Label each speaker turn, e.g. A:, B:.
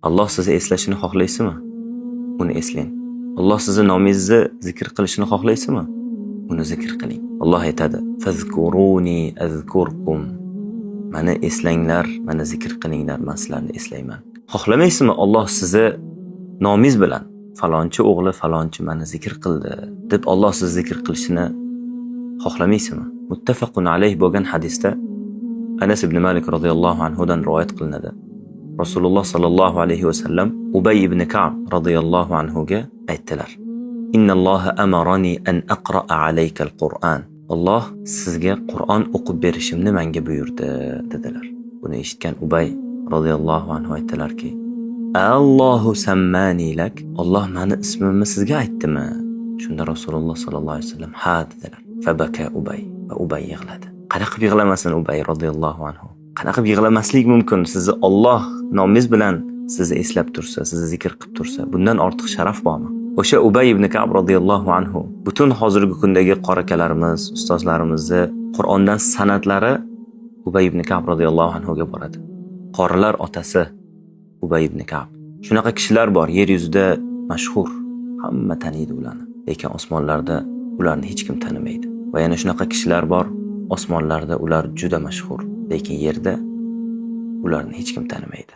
A: Alloh sizni eslashini xohlaysizmi? Uni eslang. Alloh sizni nomingizni zikr qilishini xohlaysizmi? Uni zikr qiling. Alloh aytadi: "Fazkuruni azkurkum." Meni eslanglar, meni zikr qilinglar, men sizlarni eslayman. Xohlamaysizmi Alloh sizni nomingiz bilan falonchi o'g'li falonchi meni zikr qildi deb Alloh sizni zikr qilishini xohlamaysizmi? Muttafaqun alayh bo'lgan hadisda Anas ibn Malik radhiyallohu anhu dan rivoyat qilinadi. Rasululloh sallallohu alayhi va sallam Ubay ibn Ka'b radhiyallohu anhu ga aytdilar: "Innalloha amarani an aqra'a alayka al-Qur'an." Alloh sizga Qur'on o'qib berishimni menga buyurdi dedilar. Buni eshitgan Ubay radhiyallohu anhu aytdilarki: "Allohu sammani lak." Alloh meni ismimni sizga aytdimi? Shunda Rasululloh sallallohu alayhi vasallam ha dedilar. Fabaka Ubay va Ubay yig'ladi. Qanaqa yig'lamasin Ubay radhiyallohu anhu? Qanaqa yig'lamaslik mumkin? Sizni Alloh nomingiz bilan sizni eslab tursa, sizni zikr qilib tursa, bundan ortiq sharaf bormi? O'sha Ubay ibn Ka'b radhiyallohu anhu butun hozirgi kundagi qorakalarimiz, ustozlarimizni Qur'ondan san'atlari Ubay ibn Ka'b radhiyallohu anhu ga boradi. Qorilar otasi Ubay ibn Ka'b. Shunaqa kishilar bor, yer yuzida mashhur, hamma taniydi ularni, lekin osmonlarda ularni hech kim tanimaydi. Va yana shunaqa kishilar bor, osmonlarda ular juda mashhur, lekin yerda ularni hech kim tanimaydi.